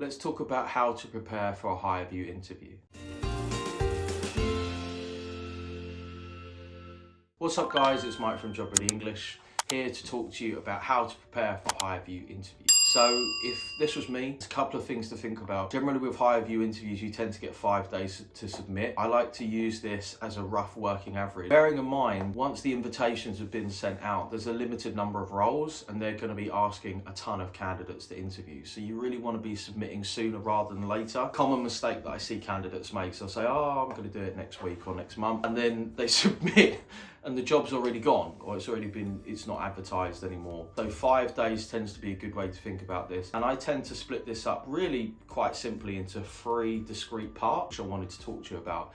let's talk about how to prepare for a Hirevue interview. What's up guys, it's Mike from Job Ready English, here to talk to you about how to prepare for Hirevue interviews. So if this was me, there's a couple of things to think about. Generally with Hirevue interviews, you tend to get 5 days to submit. I like to use this as a rough working average. Bearing in mind, once the invitations have been sent out, there's a limited number of roles and they're going to be asking a ton of candidates to interview. So you really want to be submitting sooner rather than later. Common mistake that I see candidates make, so they'll say, oh, I'm going to do it next week or next month. And then they submit and the job's already gone, or it's not advertised anymore. So 5 days tends to be a good way to think about this. And I tend to split this up really quite simply into 3 discrete parts, which I wanted to talk to you about.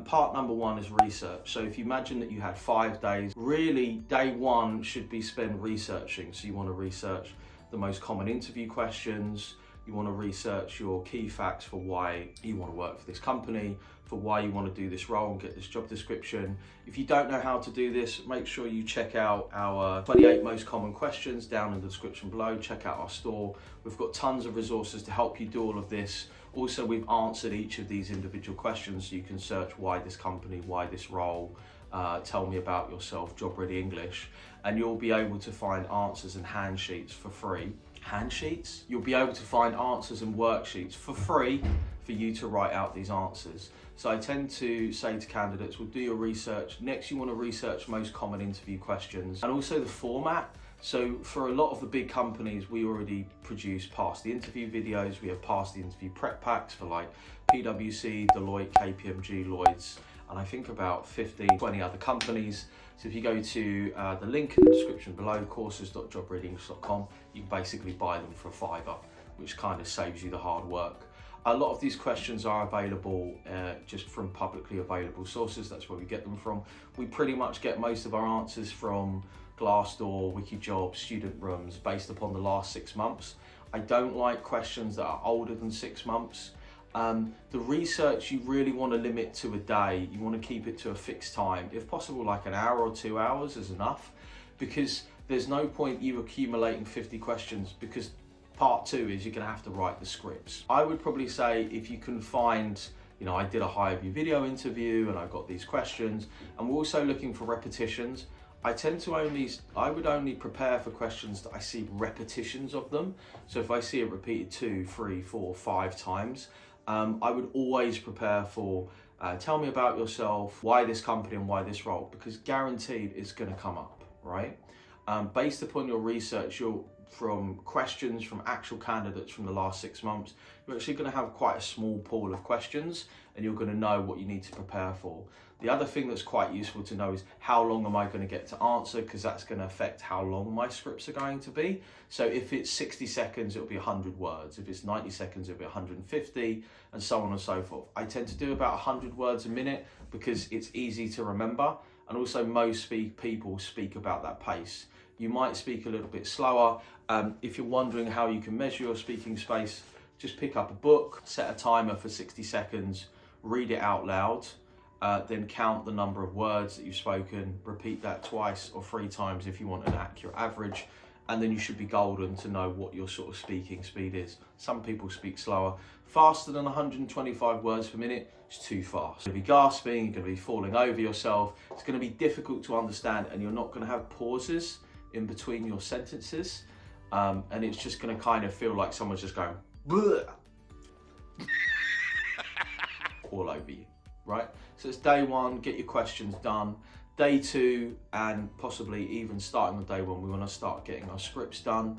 Part number 1 is research. So if you imagine that you had 5 days, really day 1 should be spent researching. So you want to research the most common interview questions, you want to research your key facts for why you want to work for this company, for why you want to do this role and get this job description. If you don't know how to do this, make sure you check out our 28 most common questions down in the description below. Check out our store. We've got tons of resources to help you do all of this. Also, we've answered each of these individual questions, so you can search why this company, why this role, tell me about yourself, Job Ready English, and you'll be able to find answers and handsheets for free. Handsheets? You'll be able to find answers and worksheets for free for you to write out these answers. So I tend to say to candidates, well, do your research. Next, you want to research most common interview questions and also the format. So for a lot of the big companies, we already produce past the interview videos. We have past the interview prep packs for like PwC, Deloitte, KPMG, Lloyds, and I think about 15, 20 other companies. So if you go to the link in the description below, courses.jobreadyenglish.com, you can basically buy them for $5, which kind of saves you the hard work. A lot of these questions are available just from publicly available sources. That's where we get them from. We pretty much get most of our answers from Glassdoor, Wikijobs, student rooms, based upon the last 6 months. I don't like questions that are older than 6 months. The research you really want to limit to a day. You want to keep it to a fixed time. If possible, like an hour or 2 hours is enough, because there's no point you accumulating 50 questions, because part 2 is you're going to have to write the scripts. I would probably say if you can find, I did a Hirevue video interview and I got these questions, and we're also looking for repetitions. I would only prepare for questions that I see repetitions of them. So if I see it repeated 2, 3, 4, 5 times, I would always prepare for, tell me about yourself, why this company and why this role, because guaranteed it's going to come up, right? Based upon your research, from questions from actual candidates from the last 6 months, you're actually going to have quite a small pool of questions and you're going to know what you need to prepare for. The other thing that's quite useful to know is how long am I going to get to answer, because that's going to affect how long my scripts are going to be. So if it's 60 seconds, it'll be 100 words. If it's 90 seconds, it'll be 150, and so on and so forth. I tend to do about 100 words a minute because it's easy to remember, and also most people speak about that pace. You might speak a little bit slower. If you're wondering how you can measure your speaking space, just pick up a book, set a timer for 60 seconds, read it out loud, then count the number of words that you've spoken, repeat that 2 or 3 times if you want an accurate average, and then you should be golden to know what your sort of speaking speed is. Some people speak slower. Faster than 125 words per minute is too fast. You're going to be gasping, you're going to be falling over yourself, it's going to be difficult to understand, and you're not going to have pauses in between your sentences, and it's just going to kind of feel like someone's just going all over you, right? So it's day 1, get your questions done. Day 2, and possibly even starting on day 1, we want to start getting our scripts done.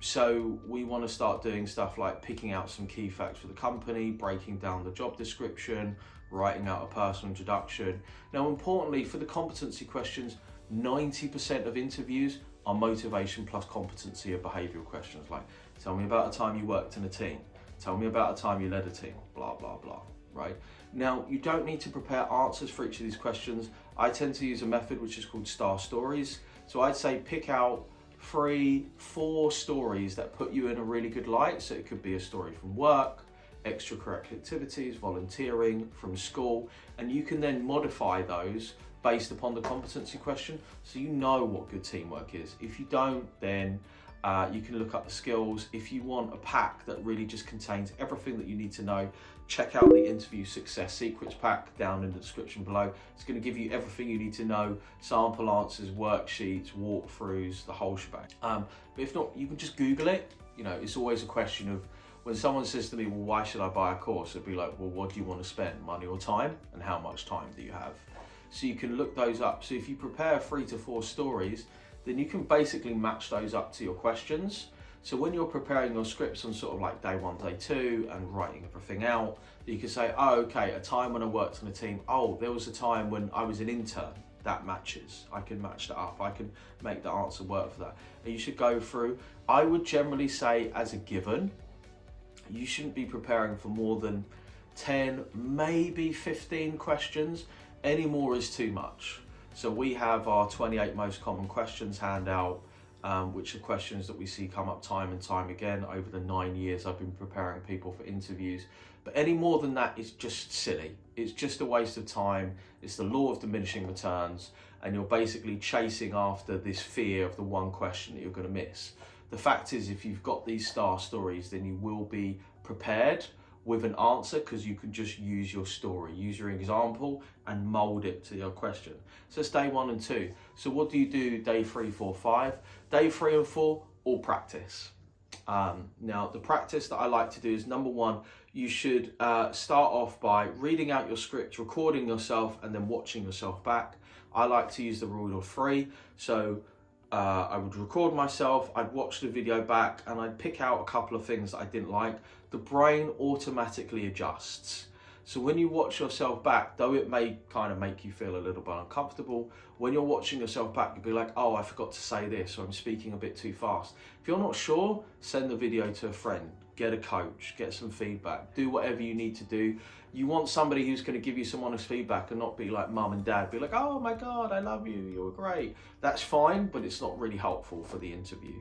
So we want to start doing stuff like picking out some key facts for the company, breaking down the job description, writing out a personal introduction. Now, importantly, for the competency questions, 90% of interviews are motivation plus competency or behavioural questions, like tell me about a time you worked in a team, tell me about a time you led a team, blah, blah, blah, right? Now, you don't need to prepare answers for each of these questions. I tend to use a method which is called star stories. So I'd say pick out 3, 4 stories that put you in a really good light. So it could be a story from work, extracurricular activities, volunteering, from school, and you can then modify those based upon the competency question, so you know what good teamwork is. If you don't, then You can look up the skills. If you want a pack that really just contains everything that you need to know, check out the Interview Success Secrets pack down in the description below. It's going to give you everything you need to know, sample answers, worksheets, walkthroughs, the whole shebang. But if not, you can just Google it. You know, it's always a question of, when someone says to me, well, why should I buy a course? It'd be like, well, what do you want to spend, money or time? And how much time do you have? So you can look those up. So if you prepare 3 to 4 stories, then you can basically match those up to your questions. So when you're preparing your scripts on sort of like day 1, day 2 and writing everything out, you can say, oh, okay, a time when I worked on a team. Oh, there was a time when I was an intern. That matches. I can match that up. I can make the answer work for that. And you should go through, I would generally say as a given, you shouldn't be preparing for more than 10, maybe 15 questions. Any more is too much. So we have our 28 most common questions handout, which are questions that we see come up time and time again over the 9 years I've been preparing people for interviews. But any more than that is just silly. It's just a waste of time. It's the law of diminishing returns, and you're basically chasing after this fear of the one question that you're going to miss. The fact is, if you've got these star stories, then you will be prepared with an answer, because you can just use your story, use your example and mold it to your question. So it's day 1 and 2. So what do you do day 3, 4, 5? Day 3 and 4, all practice. Now the practice that I like to do is, number 1, you should start off by reading out your script, recording yourself and then watching yourself back. I like to use the rule of 3. So I would record myself, I'd watch the video back, and I'd pick out a couple of things that I didn't like. The brain automatically adjusts. So when you watch yourself back, though it may kind of make you feel a little bit uncomfortable, when you're watching yourself back, you'll be like, oh, I forgot to say this, or I'm speaking a bit too fast. If you're not sure, send the video to a friend, get a coach, get some feedback, do whatever you need to do. You want somebody who's going to give you some honest feedback and not be like mum and dad, be like, oh my God, I love you, you were great. That's fine, but it's not really helpful for the interview.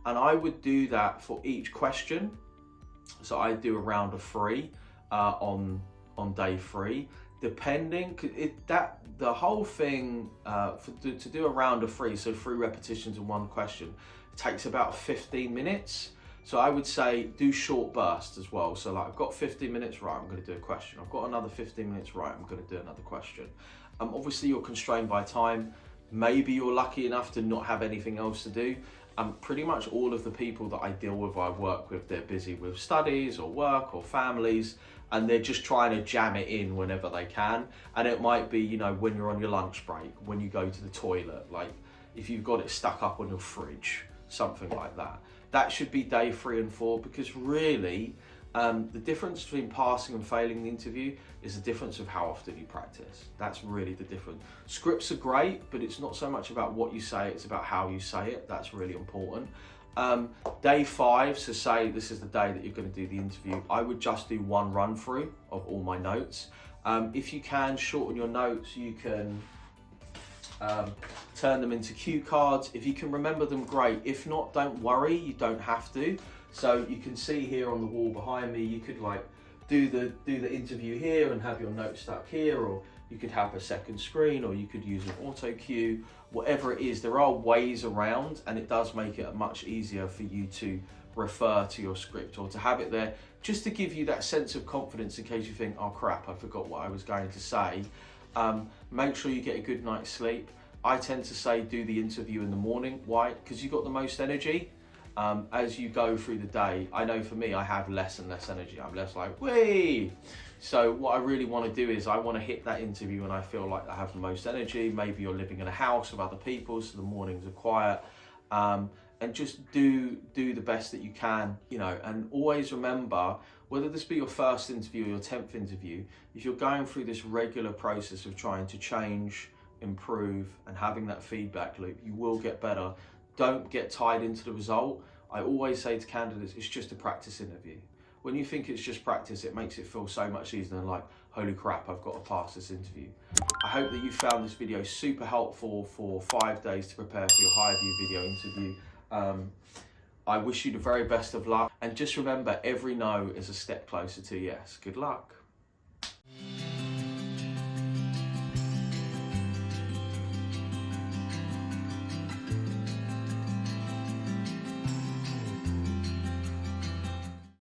And I would do that for each question. So I do a round of 3 on day 3, depending, the whole thing, to do a round of 3, so 3 repetitions in 1 question, takes about 15 minutes. So I would say do short bursts as well. So like, I've got 15 minutes, right, I'm going to do a question. I've got another 15 minutes, right, I'm going to do another question. Obviously you're constrained by time. Maybe you're lucky enough to not have anything else to do. Pretty much all of the people that I deal with, I work with, they're busy with studies or work or families, and they're just trying to jam it in whenever they can. And it might be, you know, when you're on your lunch break, when you go to the toilet, like if you've got it stuck up on your fridge, something like that. That should be day 3 and 4, because really the difference between passing and failing the interview is the difference of how often you practice. That's really the difference. Scripts are great, but it's not so much about what you say, it's about how you say it. That's really important. Day 5, so say this is the day that you're going to do the interview, I would just do 1 run through of all my notes. If you can shorten your notes, you can turn them into cue cards. If you can remember them, great. If not, don't worry, you don't have to. So you can see here on the wall behind me, you could like do the interview here and have your notes stuck here, or you could have a second screen, or you could use an auto cue, whatever it is. There are ways around, and it does make it much easier for you to refer to your script or to have it there, just to give you that sense of confidence in case you think, oh crap, I forgot what I was going to say. Make sure you get a good night's sleep. I tend to say do the interview in the morning. Why? Because you've got the most energy. As you go through the day, I know for me, I have less and less energy. I'm less like, whee! So what I really want to do is I want to hit that interview when I feel like I have the most energy. Maybe you're living in a house with other people, so the mornings are quiet. And just do the best that you can, you know, and always remember, whether this be your first interview or your 10th interview, if you're going through this regular process of trying to change, improve, and having that feedback loop, you will get better. Don't get tied into the result. I always say to candidates, it's just a practice interview. When you think it's just practice, it makes it feel so much easier than like, holy crap, I've got to pass this interview. I hope that you found this video super helpful for 5 days to prepare for your Hirevue video interview. I wish you the very best of luck. And just remember, every no is a step closer to yes. Good luck.